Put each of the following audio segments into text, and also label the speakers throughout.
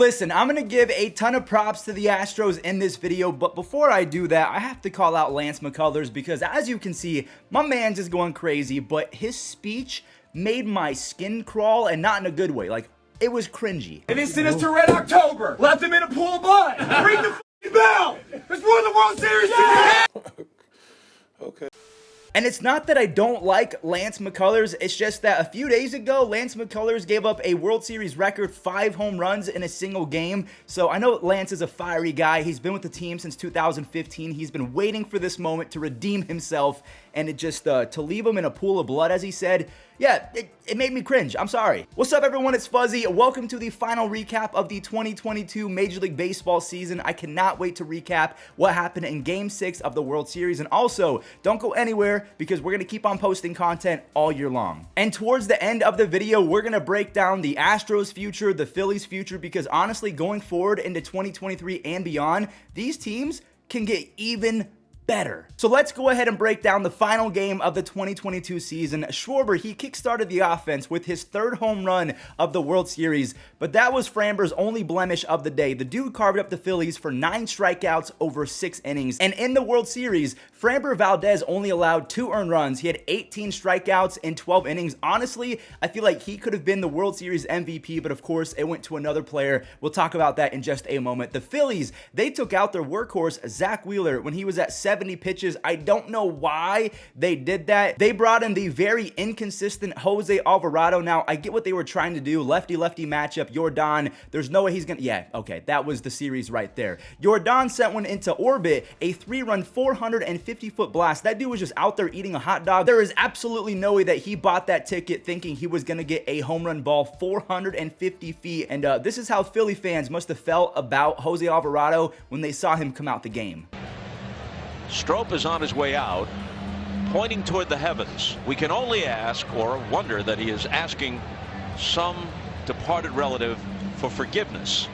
Speaker 1: Listen, I'm going to give a ton of props to the Astros in this video, but before I do that, I have to call out Lance McCullers because as you can see, my man's just going crazy, but his speech made my skin crawl, and not in a good way. Like, it was cringy.
Speaker 2: And they sent us to Red October. Left them in a pool of blood. Ring the f***ing bell. Let's won the World Series. Yeah.
Speaker 3: Okay.
Speaker 1: And it's not that I don't like Lance McCullers, it's just that a few days ago, Lance McCullers gave up a World Series record 5 home runs in a single game. So I know Lance is a fiery guy. He's been with the team since 2015. He's been waiting for this moment to redeem himself, and it just, to leave him in a pool of blood, as he said, yeah, it made me cringe. I'm sorry. What's up, everyone? It's Fuzzy. Welcome to the final recap of the 2022 Major League Baseball season. I cannot wait to recap what happened in Game 6 of the World Series. And also, don't go anywhere because we're going to keep on posting content all year long. And towards the end of the video, we're going to break down the Astros future, the Phillies future, because honestly, going forward into 2023 and beyond, these teams can get even better. So let's go ahead and break down the final game of the 2022 season. Schwarber, he kickstarted the offense with his 3rd home run of the World Series, but that was Framber's only blemish of the day. The dude carved up the Phillies for 9 strikeouts over 6 innings. And in the World Series, Framber Valdez only allowed 2 earned runs. He had 18 strikeouts in 12 innings. Honestly, I feel like he could have been the World Series MVP, but of course, it went to another player. We'll talk about that in just a moment. The Phillies, they took out their workhorse, Zach Wheeler, when he was at 70 pitches. I don't know why they did that. They brought in the very inconsistent Jose Alvarado. Now, I get what they were trying to do. Lefty-lefty matchup. Yordan, there's no way he's gonna... Yeah, okay, that was the series right there. Yordan sent one into orbit, a 3-run, 450-foot blast. That dude was just out there eating a hot dog. There is absolutely no way that he bought that ticket thinking he was gonna get a home run ball 450 feet. And this is how Philly fans must have felt about Jose Alvarado when they saw him come out the game.
Speaker 4: Strop is on his way out, pointing toward the heavens. We can only ask or wonder that he is asking some departed relative for forgiveness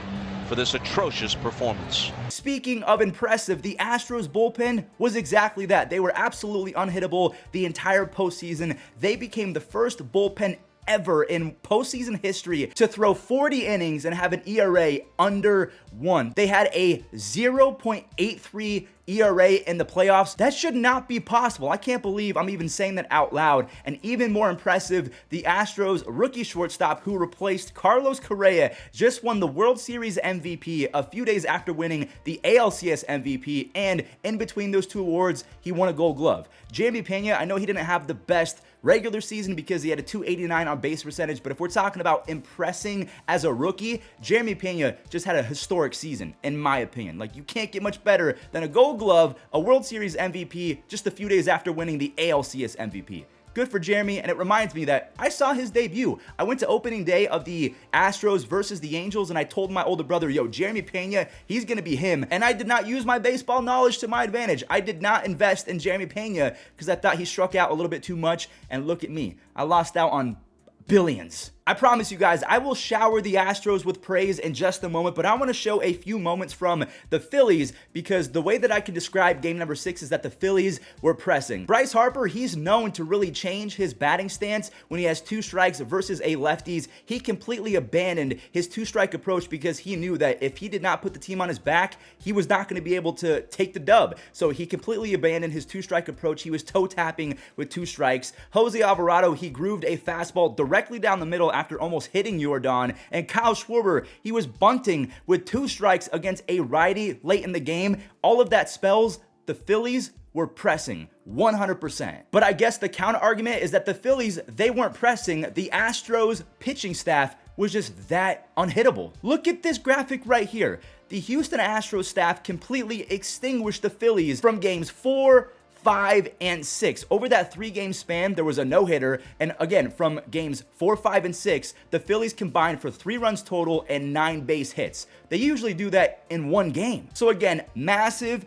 Speaker 4: for this atrocious performance.
Speaker 1: Speaking of impressive, the Astros bullpen was exactly that. They were absolutely unhittable the entire postseason. They became the first bullpen ever in postseason history to throw 40 innings and have an ERA under 1. They had a 0.83 ERA in the playoffs. That should not be possible. I can't believe I'm even saying that out loud. And even more impressive, the Astros rookie shortstop who replaced Carlos Correa just won the World Series MVP a few days after winning the ALCS MVP, and in between those 2 awards, he won a Gold Glove. Jeremy Pena, I know he didn't have the best regular season because he had a 289 on base percentage, but if we're talking about impressing as a rookie, Jeremy Pena just had a historic season, in my opinion. Like, you can't get much better than a Gold Glove, a World Series MVP, just a few days after winning the ALCS MVP. Good for Jeremy, and it reminds me that I saw his debut. I went to opening day of the Astros versus the Angels, and I told my older brother, yo, Jeremy Pena, he's gonna be him. And I did not use my baseball knowledge to my advantage. I did not invest in Jeremy Pena because I thought he struck out a little bit too much, and look at me. I lost out on billions. I promise you guys, I will shower the Astros with praise in just a moment, but I want to show a few moments from the Phillies because the way that I can describe game number 6 is that the Phillies were pressing. Bryce Harper, he's known to really change his batting stance when he has 2 strikes versus a lefties. He completely abandoned his 2-strike approach because he knew that if he did not put the team on his back, he was not going to be able to take the dub. So he completely abandoned his 2-strike approach. He was toe tapping with 2 strikes. Jose Alvarado, he grooved a fastball directly down the middle after almost hitting Yordan, and Kyle Schwarber, he was bunting with 2 strikes against a righty late in the game. All of that spells the Phillies were pressing 100%. But I guess the counter argument is that the Phillies, they weren't pressing. The Astros pitching staff was just that unhittable. Look at this graphic right here. The Houston Astros staff completely extinguished the Phillies from games 4, 5, and 6. Over that 3-game span, there was a no-hitter, and again, from games 4, 5, and 6, the Phillies combined for 3 runs total and 9 base hits. They usually do that in 1 game. So again, massive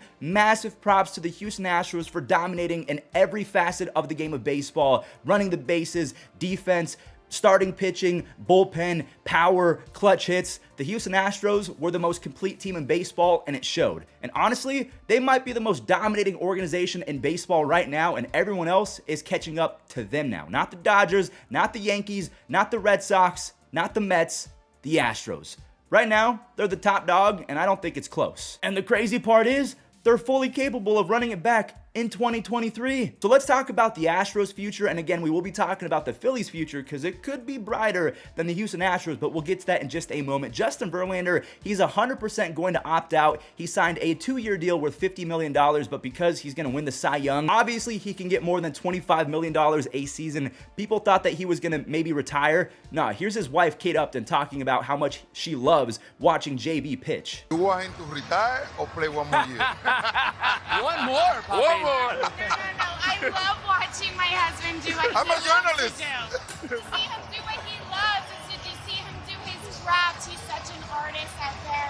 Speaker 1: props to the Houston Astros for dominating in every facet of the game of baseball, running the bases, defense, starting pitching, bullpen, power, clutch hits. The Houston Astros were the most complete team in baseball, and it showed. And honestly, they might be the most dominating organization in baseball right now, and everyone else is catching up to them now. Not the Dodgers, not the Yankees, not the Red Sox, not the Mets, the Astros. Right now, they're the top dog, and I don't think it's close. And the crazy part is, they're fully capable of running it back in 2023. So let's talk about the Astros future. And again, we will be talking about the Phillies future because it could be brighter than the Houston Astros, but we'll get to that in just a moment. Justin Verlander, he's 100% going to opt out. He signed a 2-year deal worth $50 million, but because he's going to win the Cy Young, obviously he can get more than $25 million a season. People thought that he was going to maybe retire. Nah, here's his wife, Kate Upton, talking about how much she loves watching JV pitch.
Speaker 5: You want him to retire or play one more year?
Speaker 6: One more, Papi.
Speaker 5: One more.
Speaker 7: No. I love watching my husband do what
Speaker 5: I'm
Speaker 7: he
Speaker 5: a
Speaker 7: loves
Speaker 5: journalist.
Speaker 7: to do. To see him do what he loves and to see him do his craft. He's such an artist out there.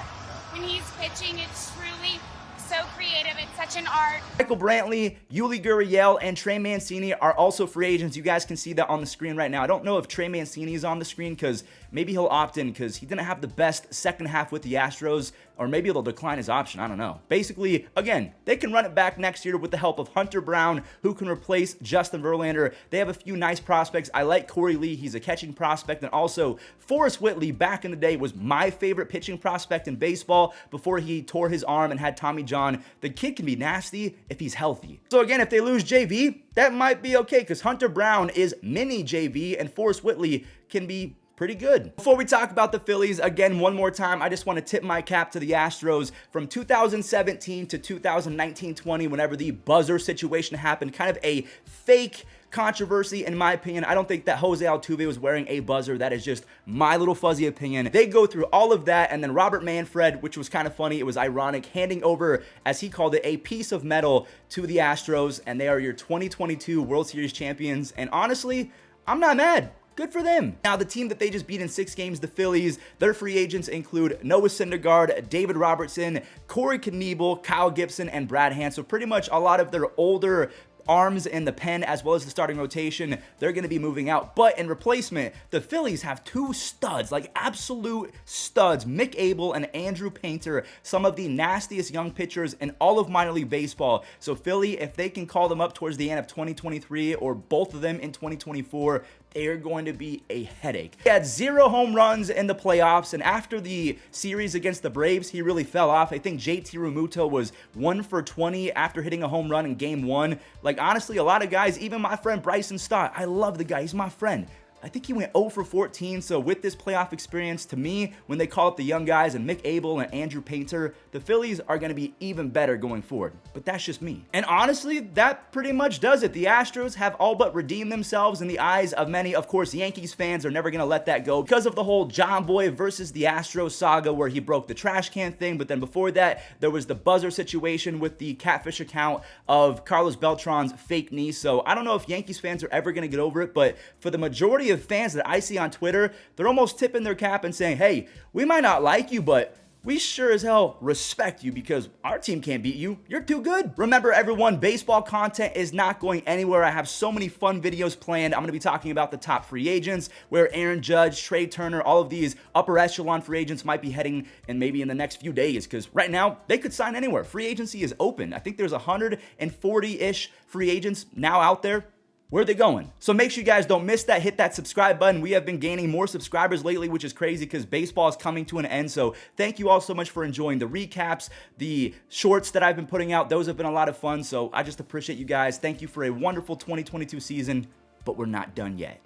Speaker 7: When he's pitching, it's truly so creative. It's such an art.
Speaker 1: Michael Brantley, Yuli Gurriel, and Trey Mancini are also free agents. You guys can see that on the screen right now. I don't know if Trey Mancini is on the screen because maybe he'll opt in because he didn't have the best second half with the Astros, or maybe they'll decline his option. I don't know. Basically, again, they can run it back next year with the help of Hunter Brown, who can replace Justin Verlander. They have a few nice prospects. I like Corey Lee. He's a catching prospect. And also, Forrest Whitley back in the day was my favorite pitching prospect in baseball before he tore his arm and had Tommy John. The kid can be nasty if he's healthy. So again, if they lose JV, that might be okay because Hunter Brown is mini JV and Forrest Whitley can be pretty good. Before we talk about the Phillies, again, one more time, I just want to tip my cap to the Astros. From 2017 to 2019-20, whenever the buzzer situation happened, kind of a fake controversy in my opinion. I don't think that Jose Altuve was wearing a buzzer. That is just my little fuzzy opinion. They go through all of that, and then Robert Manfred, which was kind of funny, it was ironic, handing over, as he called it, a piece of metal to the Astros, and they are your 2022 World Series champions. And honestly, I'm not mad. Good for them. Now, the team that they just beat in 6 games, the Phillies, their free agents include Noah Syndergaard, David Robertson, Corey Knebel, Kyle Gibson, and Brad Hand. So pretty much a lot of their older arms in the pen as well as the starting rotation, they're going to be moving out. But in replacement, the Phillies have 2 studs, like absolute studs, Mick Abel and Andrew Painter, some of the nastiest young pitchers in all of minor league baseball. So Philly, if they can call them up towards the end of 2023 or both of them in 2024, they are going to be a headache. He had 0 home runs in the playoffs, and after the series against the Braves, he really fell off. I think JT Realmuto was 1 for 20 after hitting a home run in game 1. Like, honestly, a lot of guys, even my friend Bryson Stott, I love the guy, he's my friend. I think he went 0 for 14, so with this playoff experience, to me, when they call up the young guys and Mick Abel and Andrew Painter, the Phillies are going to be even better going forward. But that's just me. And honestly, that pretty much does it. The Astros have all but redeemed themselves in the eyes of many. Of course, Yankees fans are never going to let that go because of the whole John Boy versus the Astros saga where he broke the trash can thing. But then before that, there was the buzzer situation with the catfish account of Carlos Beltran's fake knee. So I don't know if Yankees fans are ever going to get over it, but for the majority of fans that I see on Twitter, they're almost tipping their cap and saying, hey, we might not like you, but we sure as hell respect you because our team can't beat you. You're too good. Remember, everyone, baseball content is not going anywhere. I have so many fun videos planned. I'm going to be talking about the top free agents, where Aaron Judge, Trey Turner, all of these upper echelon free agents might be heading and maybe in the next few days because right now they could sign anywhere. Free agency is open. I think there's 140-ish free agents now out there. Where are they going? So make sure you guys don't miss that. Hit that subscribe button. We have been gaining more subscribers lately, which is crazy because baseball is coming to an end. So thank you all so much for enjoying the recaps, the shorts that I've been putting out. Those have been a lot of fun. So I just appreciate you guys. Thank you for a wonderful 2022 season, but we're not done yet.